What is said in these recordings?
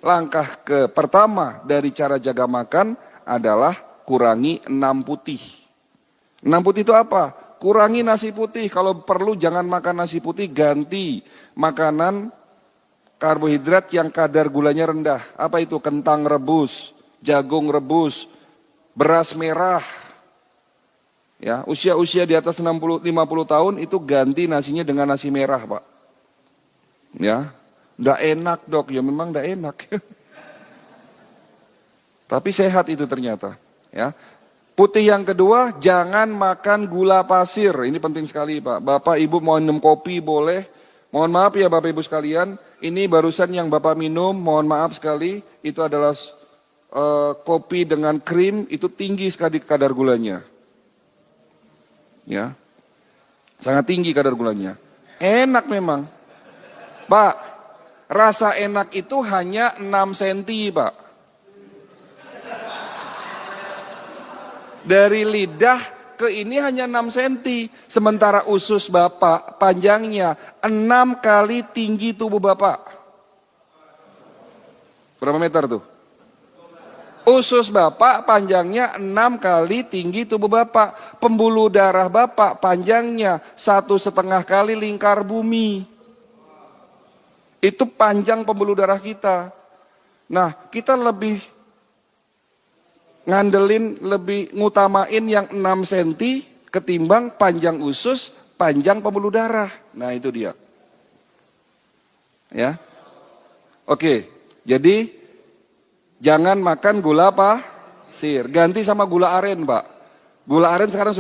langkah pertama dari cara jaga makan adalah kurangi 6 putih. 6 putih itu apa? Kurangi nasi putih, kalau perlu jangan makan nasi putih, ganti makanan karbohidrat yang kadar gulanya rendah. Apa itu? Kentang rebus, jagung rebus, beras merah. Ya, usia-usia di atas 50 tahun itu ganti nasinya dengan nasi merah, Pak. Ya, nggak enak, Dok. Ya memang nggak enak. Tapi sehat itu ternyata, ya. Putih yang kedua, jangan makan gula pasir. Ini penting sekali, Pak. Bapak Ibu mau minum kopi boleh. Mohon maaf ya Bapak Ibu sekalian, ini barusan yang Bapak minum, mohon maaf sekali, itu adalah kopi dengan krim, itu tinggi sekali kadar gulanya. Ya, sangat tinggi kadar gulanya. Enak memang. Pak, rasa enak itu hanya 6 cm, Pak. Dari lidah ke ini hanya 6 cm. Sementara usus Bapak panjangnya 6 kali tinggi tubuh Bapak. Berapa meter tuh? Usus Bapak panjangnya 6 kali tinggi tubuh Bapak. Pembuluh darah Bapak panjangnya 1,5 kali lingkar bumi. Itu panjang pembuluh darah kita. Nah, kita lebih ngandelin, lebih ngutamain yang 6 cm ketimbang panjang usus, panjang pembuluh darah. Nah, itu dia. Ya. Oke, jadi jangan makan gula pasir, ganti sama gula aren, Pak. Gula aren sekarang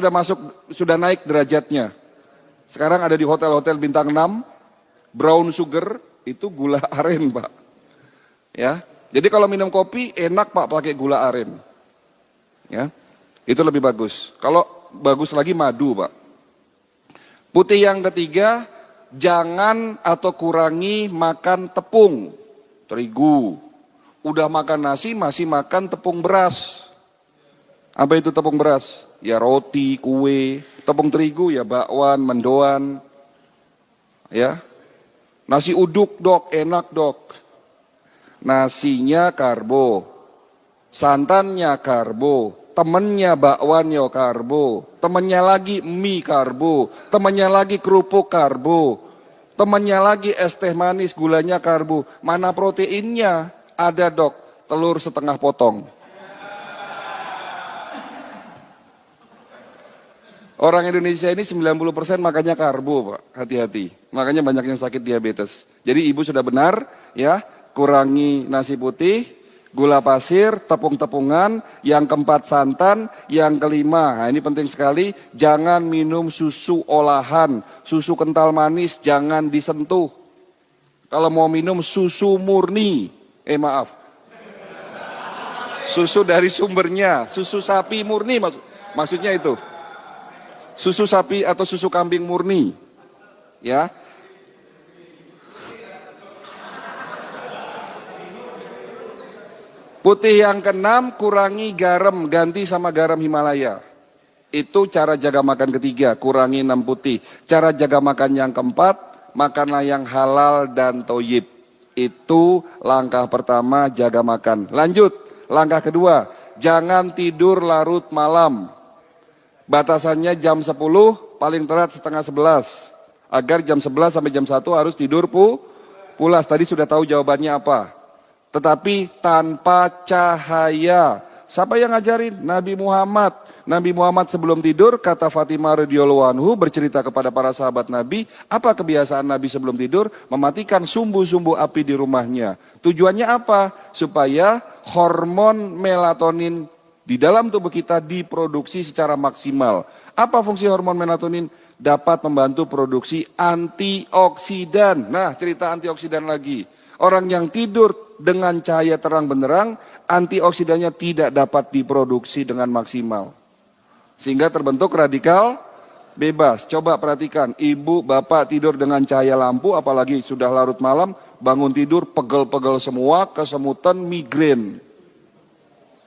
sudah naik derajatnya. Sekarang ada di hotel-hotel bintang 6, brown sugar, itu gula aren, Pak. Ya. Jadi kalau minum kopi enak, Pak, pakai gula aren. Ya. Itu lebih bagus. Kalau bagus lagi madu, Pak. Putih yang ketiga, jangan atau kurangi makan tepung, terigu. Udah makan nasi, masih makan tepung beras. Apa itu tepung beras? Ya roti, kue. Tepung terigu ya bakwan, mendoan. Ya. Nasi uduk, Dok, enak, Dok. Nasinya karbo. Santannya karbo. Temennya bakwannya karbo. Temennya lagi mie karbo. Temennya lagi kerupuk karbo. Temennya lagi es teh manis, gulanya karbo. Mana proteinnya? Ada, Dok, telur setengah potong. Orang Indonesia ini 90% makannya karbo, Pak. Hati-hati. Makanya banyak yang sakit diabetes. Jadi ibu sudah benar, ya, kurangi nasi putih, gula pasir, tepung-tepungan, yang keempat santan, yang kelima, nah ini penting sekali, jangan minum susu olahan, susu kental manis, jangan disentuh. Kalau mau minum susu murni, susu dari sumbernya, susu sapi murni maksudnya itu. Susu sapi atau susu kambing murni. Ya. Putih yang keenam, kurangi garam, ganti sama garam Himalaya. Itu cara jaga makan ketiga, kurangi 6 putih. Cara jaga makan yang keempat, makanlah yang halal dan thoyyib. Itu langkah pertama jaga makan. Lanjut, langkah kedua, jangan tidur larut malam. Batasannya jam 10, paling telat setengah 11. Agar jam 11 sampai jam 1 harus tidur pulas. Tadi sudah tahu jawabannya apa. Tetapi tanpa cahaya. Siapa yang ngajarin? Nabi Muhammad. Nabi Muhammad sebelum tidur, kata Fatimah radhiyallahu anhu bercerita kepada para sahabat Nabi, apa kebiasaan Nabi sebelum tidur? Mematikan sumbu-sumbu api di rumahnya. Tujuannya apa? Supaya hormon melatonin di dalam tubuh kita diproduksi secara maksimal. Apa fungsi hormon melatonin? Dapat membantu produksi antioksidan. Nah, cerita antioksidan lagi. Orang yang tidur dengan cahaya terang benderang, antioksidannya tidak dapat diproduksi dengan maksimal. Sehingga terbentuk radikal bebas. Coba perhatikan, ibu, bapak tidur dengan cahaya lampu, apalagi sudah larut malam, bangun tidur pegel-pegel semua, kesemutan, migrain.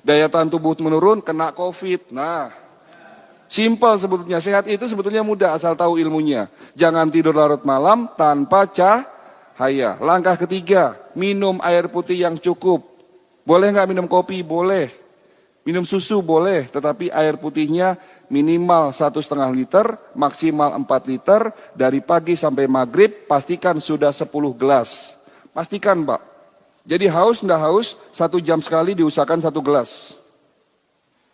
Daya tahan tubuh menurun, kena COVID. Nah, simpel sebetulnya, sehat itu sebetulnya mudah asal tahu ilmunya. Jangan tidur larut malam tanpa haya. Langkah ketiga, minum air putih yang cukup. Boleh nggak minum kopi? Boleh. Minum susu boleh, tetapi air putihnya minimal 1,5 liter, maksimal 4 liter, dari pagi sampai maghrib, pastikan sudah 10 gelas. Pastikan Pak. Jadi haus, enggak haus, 1 jam sekali diusahakan 1 gelas.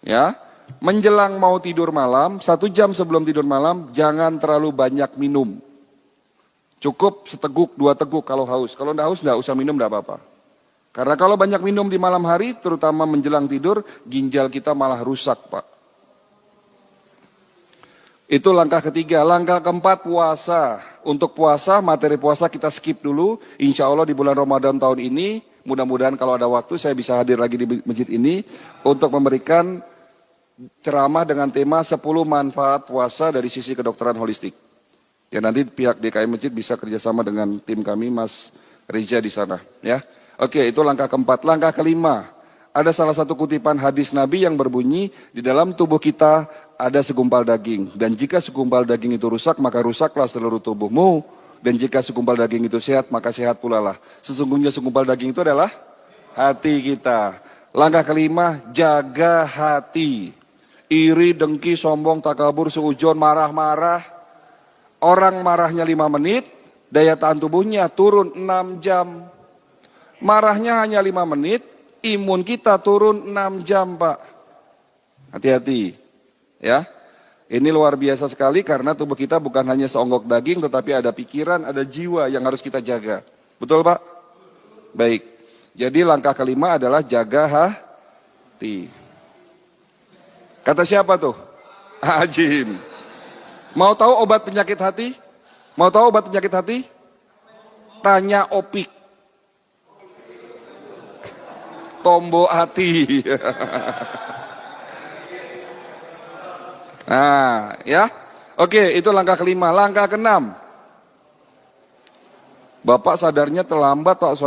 Ya, menjelang mau tidur malam, 1 jam sebelum tidur malam, jangan terlalu banyak minum. Cukup seteguk, 2 teguk kalau haus. Kalau enggak haus, enggak usah minum, enggak apa-apa. Karena kalau banyak minum di malam hari, terutama menjelang tidur, ginjal kita malah rusak, Pak. Itu langkah ketiga. Langkah keempat, puasa. Untuk puasa, materi puasa kita skip dulu. Insya Allah di bulan Ramadan tahun ini, mudah-mudahan kalau ada waktu saya bisa hadir lagi di masjid ini untuk memberikan ceramah dengan tema 10 manfaat puasa dari sisi kedokteran holistik. Ya nanti pihak DKM Masjid bisa kerjasama dengan tim kami, Mas Reza di sana. Ya, oke, itu langkah keempat. Langkah kelima, ada salah satu kutipan hadis Nabi yang berbunyi, di dalam tubuh kita ada segumpal daging. Dan jika segumpal daging itu rusak, maka rusaklah seluruh tubuhmu. Dan jika segumpal daging itu sehat, maka sehat pula lah. Sesungguhnya segumpal daging itu adalah hati kita. Langkah kelima, jaga hati. Iri, dengki, sombong, takabur, seujon, marah-marah. Orang marahnya 5 menit, daya tahan tubuhnya turun 6 jam. Marahnya hanya 5 menit, imun kita turun 6 jam, Pak. Hati-hati. Ya. Ini luar biasa sekali karena tubuh kita bukan hanya seonggok daging, tetapi ada pikiran, ada jiwa yang harus kita jaga. Betul, Pak? Baik. Jadi langkah kelima adalah jaga hati. Kata siapa tuh? Ajim. Mau tahu obat penyakit hati? Mau tahu obat penyakit hati? Tanya Opik. Tombok hati. Nah, ya. Oke, itu langkah kelima. Langkah keenam. Bapak sadarnya terlambat, Pak.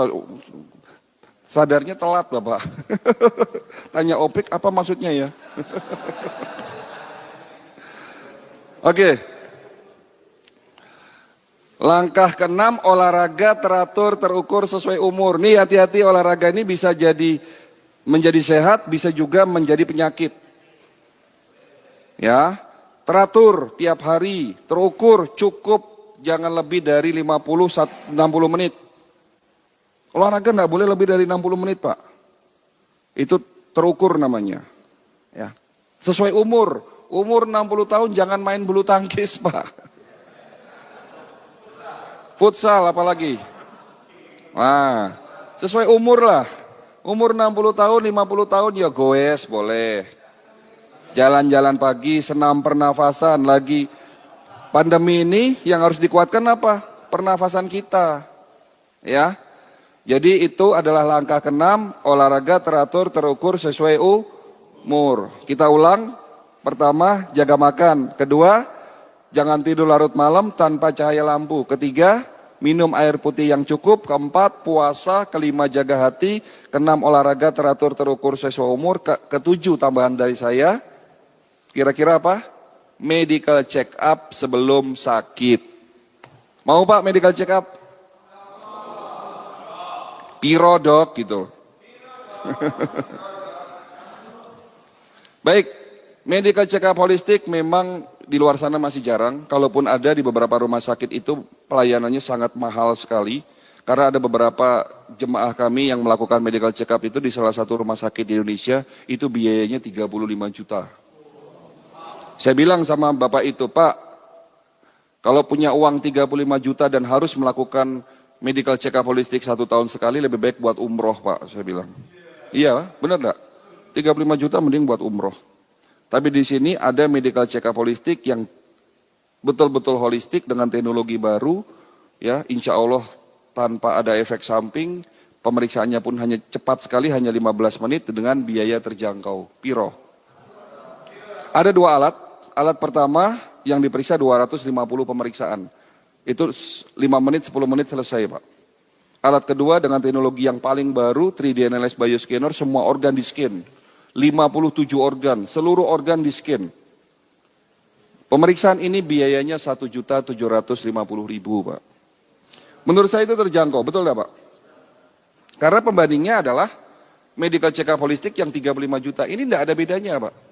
Sadarnya telat, Bapak. Tanya Opik, apa maksudnya ya? Oke. Langkah keenam, olahraga teratur, terukur sesuai umur. Nih hati-hati, olahraga ini bisa jadi menjadi sehat, bisa juga menjadi penyakit. Ya, teratur tiap hari, terukur, cukup jangan lebih dari 50-60 menit. Olahraga nggak boleh lebih dari 60 menit, Pak. Itu terukur namanya. Ya. Sesuai umur. Umur 60 tahun jangan main bulu tangkis, Pak. Futsal apalagi. Nah, sesuai umur lah. Umur 60 tahun, 50 tahun ya goes boleh. Jalan-jalan pagi, senam pernafasan. Lagi pandemi ini yang harus dikuatkan apa? Pernafasan kita. Ya. Jadi itu adalah langkah keenam, olahraga teratur, terukur sesuai umur. Kita ulang. Pertama, jaga makan. Kedua, jangan tidur larut malam tanpa cahaya lampu. Ketiga, minum air putih yang cukup. Keempat, puasa. Kelima, jaga hati. Keenam, olahraga teratur, terukur sesuai umur. Ketujuh, tambahan dari saya. Kira-kira apa? Medical check up sebelum sakit. Mau Pak medical check up? Piro dok gitu. Baik. Medical check up holistik memang di luar sana masih jarang. Kalaupun ada di beberapa rumah sakit itu pelayanannya sangat mahal sekali. Karena ada beberapa jemaah kami yang melakukan medical check up itu di salah satu rumah sakit di Indonesia. Itu biayanya 35 juta. Saya bilang sama bapak itu, Pak, kalau punya uang 35 juta dan harus melakukan medical check up holistik 1 tahun sekali, lebih baik buat umroh, Pak. Saya bilang. Iya, benar enggak? 35 juta mending buat umroh. Tapi di sini ada medical check up holistik yang betul-betul holistik dengan teknologi baru, ya, insya Allah tanpa ada efek samping, pemeriksaannya pun hanya cepat sekali, hanya 15 menit dengan biaya terjangkau. Piro? Ada 2 alat. Alat pertama yang diperiksa 250 pemeriksaan. Itu 5 menit, 10 menit selesai, Pak. Alat kedua dengan teknologi yang paling baru, 3D Analysis Bioscanner, semua organ di-scan. 57 organ, seluruh organ di-scan. Pemeriksaan ini biayanya 1.750.000, Pak. Menurut saya itu terjangkau, betul nggak Pak? Karena pembandingnya adalah medical check up holistik yang 35 juta. Ini tidak ada bedanya Pak.